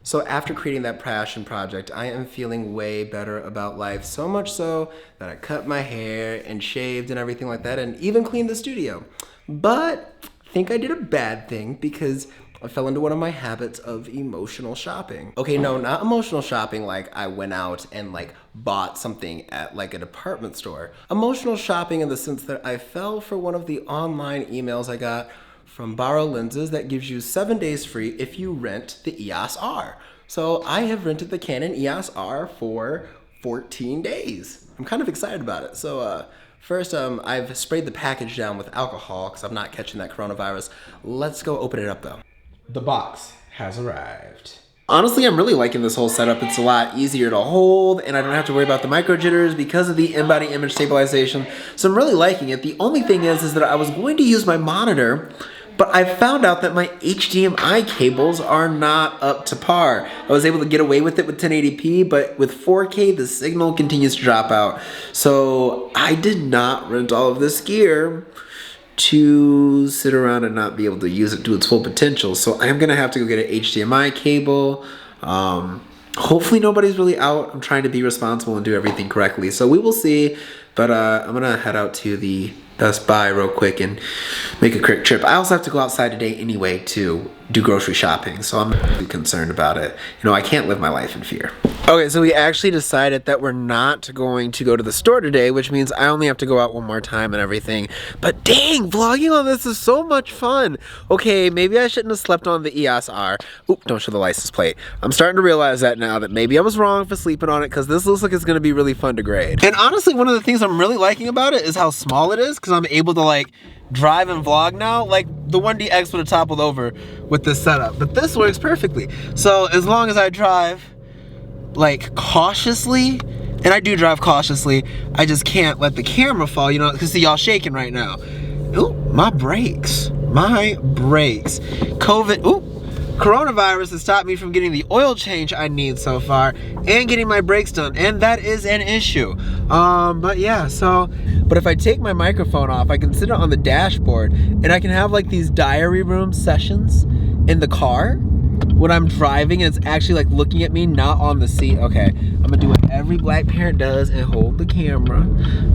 So after creating that passion project, I am feeling way better about life, so much so that I cut my hair and shaved and everything like that, and even cleaned the studio. But I think I did a bad thing because I fell into one of my habits of emotional shopping. Okay, no, not emotional shopping like I went out and like bought something at like a department store. Emotional shopping in the sense that I fell for one of the online emails I got from Borrow Lenses that gives you 7 days free if you rent the EOS R. So I have rented the Canon EOS R for 14 days. I'm kind of excited about it. So first, I've sprayed the package down with alcohol because I'm not catching that coronavirus. Let's go open it up though. The box has arrived. Honestly, I'm really liking this whole setup. It's a lot easier to hold, and I don't have to worry about the micro jitters because of the in-body image stabilization. So I'm really liking it. The only thing is that I was going to use my monitor, but I found out that my HDMI cables are not up to par. I was able to get away with it with 1080p, but with 4K, the signal continues to drop out. So I did not rent all of this gear to sit around and not be able to use it to its full potential. So I'm gonna have to go get an HDMI cable. Hopefully nobody's really out. I'm trying to be responsible and do everything correctly. So we will see, but I'm gonna head out to the Best Buy real quick and make a quick trip. I also have to go outside today anyway to do grocery shopping, so I'm really concerned about it. You know, I can't live my life in fear. Okay, so we actually decided that we're not going to go to the store today, which means I only have to go out one more time and everything. But dang, vlogging on this is so much fun. Okay, maybe I shouldn't have slept on the EOS R. Oop, don't show the license plate. I'm starting to realize that now, that maybe I was wrong for sleeping on it, because this looks like it's gonna be really fun to grade. And honestly, one of the things I'm really liking about it is how small it is, because I'm able to like drive and vlog now. Like the 1DX would have toppled over with this setup, but this works perfectly. So as long as I drive like cautiously, and I do drive cautiously, I just can't let the camera fall, you know, because see y'all shaking right now. Ooh, my brakes. COVID, coronavirus has stopped me from getting the oil change I need so far and getting my brakes done, and that is an issue. But yeah, but if I take my microphone off, I can sit on the dashboard and I can have like these diary room sessions in the car when I'm driving, and it's actually like looking at me, not on the seat. Okay, I'm gonna do what every black parent does and hold the camera,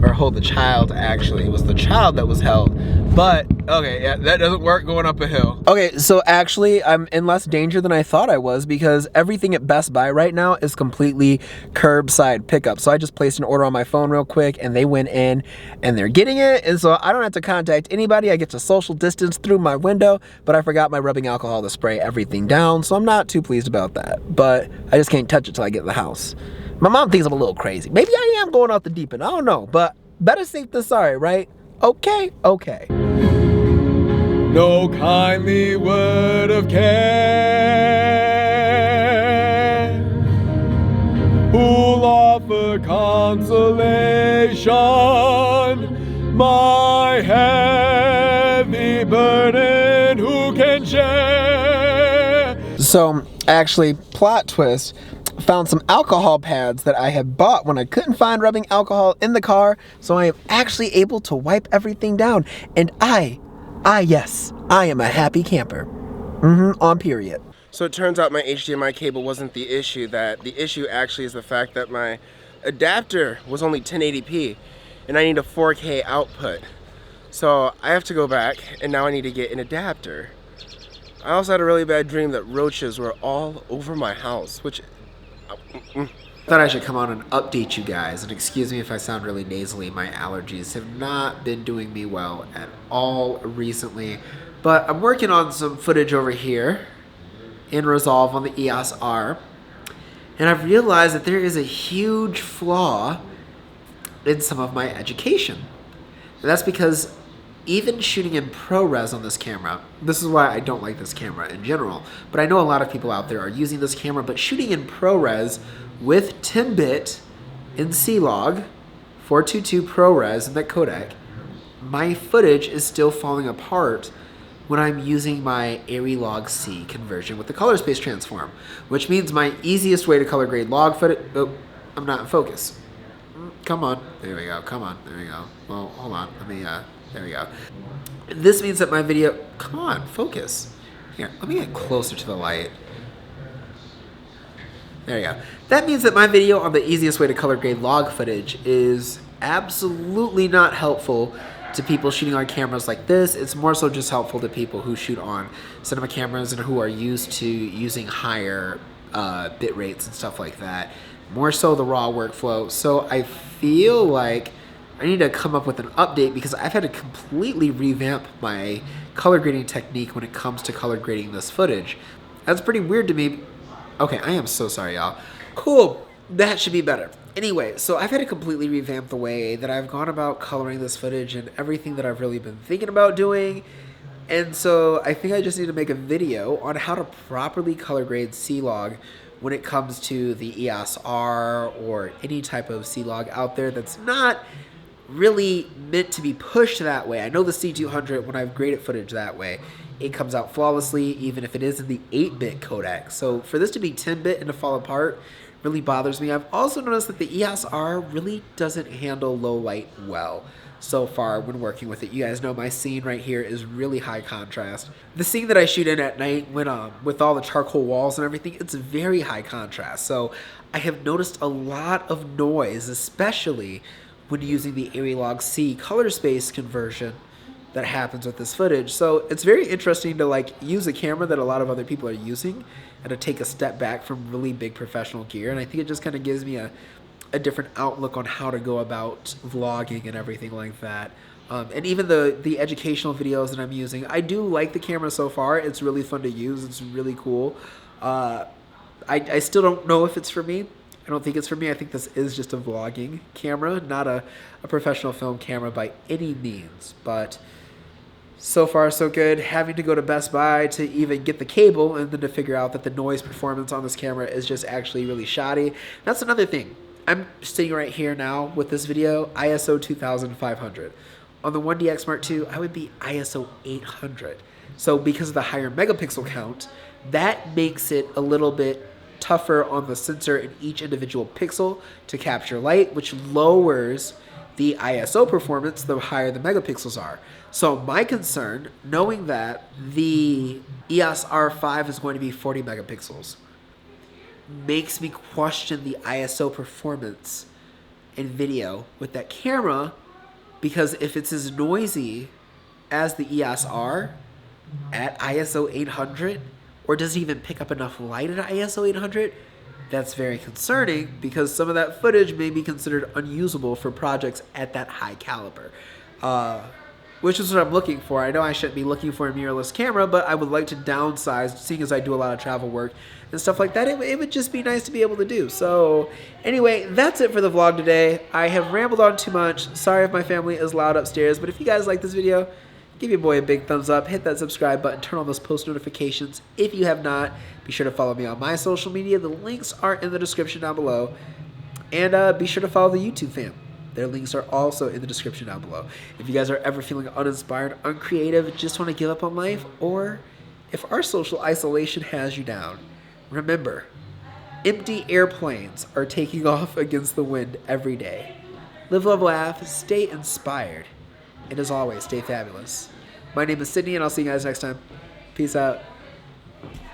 or hold the child. Actually, it was the child that was held, but okay, yeah, that doesn't work going up a hill. Okay, so actually I'm in less danger than I thought I was, because everything at Best Buy right now is completely curbside pickup. So I just placed an order on my phone real quick, and they went in and they're getting it, and so I don't have to contact anybody. I get to social distance through my window, but I forgot my rubbing alcohol to spray everything down, so I'm not too pleased about that. But I just can't touch it till I get in the house. My mom thinks I'm a little crazy. Maybe I am going off the deep end, I don't know, but better safe than sorry, right? Okay. No kindly word of care who'll offer consolation, my heavy burden who can share. So actually, plot twist, found some alcohol pads that I had bought when I couldn't find rubbing alcohol in the car, so I am actually able to wipe everything down, and yes, I am a happy camper. On period. So it turns out my HDMI cable wasn't the issue. The issue actually is the fact that my adapter was only 1080p and I need a 4K output. So I have to go back, and now I need to get an adapter. I also had a really bad dream that roaches were all over my house, which thought I should come on and update you guys, and excuse me if I sound really nasally. My allergies have not been doing me well at all recently, but I'm working on some footage over here in Resolve on the EOS R, and I've realized that there is a huge flaw in some of my education. And that's because even shooting in ProRes on this camera, this is why I don't like this camera in general, but I know a lot of people out there are using this camera, but shooting in ProRes with 10-bit in C-Log, 422 ProRes in that codec, my footage is still falling apart when I'm using my ARRI C conversion with the color space transform, which means my easiest way to color grade log footage, I'm not in focus. Come on, there we go, come on, there we go. Well, hold on, there we go. This means that my video, come on, focus. Here, let me get closer to the light. There you go. That means that my video on the easiest way to color grade log footage is absolutely not helpful to people shooting on cameras like this. It's more so just helpful to people who shoot on cinema cameras and who are used to using higher bit rates and stuff like that. More so the raw workflow. So I feel like I need to come up with an update because I've had to completely revamp my color grading technique when it comes to color grading this footage. That's pretty weird to me. Okay, I am so sorry, y'all. Cool, that should be better. Anyway, so I've had to completely revamp the way that I've gone about coloring this footage and everything that I've really been thinking about doing. And so I think I just need to make a video on how to properly color grade C-Log when it comes to the EOS R or any type of C-Log out there that's not really meant to be pushed that way. I know the C200, when I've graded footage that way, it comes out flawlessly, even if it is in the 8-bit codec. So for this to be 10-bit and to fall apart really bothers me. I've also noticed that the EOS R really doesn't handle low light well so far when working with it. You guys know my scene right here is really high contrast. The scene that I shoot in at night when with all the charcoal walls and everything, it's very high contrast. So I have noticed a lot of noise, especially when using the Arilog C color space conversion that happens with this footage. So it's very interesting to like use a camera that a lot of other people are using and to take a step back from really big professional gear. And I think it just kind of gives me a different outlook on how to go about vlogging and everything like that. And even the educational videos that I'm using, I do like the camera so far. It's really fun to use. It's really cool. I still don't know if it's for me. I don't think it's for me. I think this is just a vlogging camera, not a professional film camera by any means. But so far, so good. Having to go to Best Buy to even get the cable and then to figure out that the noise performance on this camera is just actually really shoddy. That's another thing. I'm sitting right here now with this video, ISO 2500. On the 1DX Mark II, I would be ISO 800. So because of the higher megapixel count, that makes it a little bit tougher on the sensor in each individual pixel to capture light, which lowers the ISO performance the higher the megapixels are. So my concern, knowing that the EOS R5 is going to be 40 megapixels, makes me question the ISO performance in video with that camera, because if it's as noisy as the EOS R at ISO 800, or does it even pick up enough light at ISO 800, that's very concerning because some of that footage may be considered unusable for projects at that high caliber. Which is what I'm looking for. I know I shouldn't be looking for a mirrorless camera, but I would like to downsize, seeing as I do a lot of travel work and stuff like that. It would just be nice to be able to do. So anyway, that's it for the vlog today. I have rambled on too much. Sorry if my family is loud upstairs, but if you guys like this video, give your boy a big thumbs up, hit that subscribe button, turn on those post notifications. If you have not, be sure to follow me on my social media. The links are in the description down below. And be sure to follow the YouTube fam. Their links are also in the description down below. If you guys are ever feeling uninspired, uncreative, just want to give up on life, or if our social isolation has you down, remember, empty airplanes are taking off against the wind every day. Live, love, laugh, stay inspired, and as always, stay fabulous. My name is Sydney, and I'll see you guys next time. Peace out.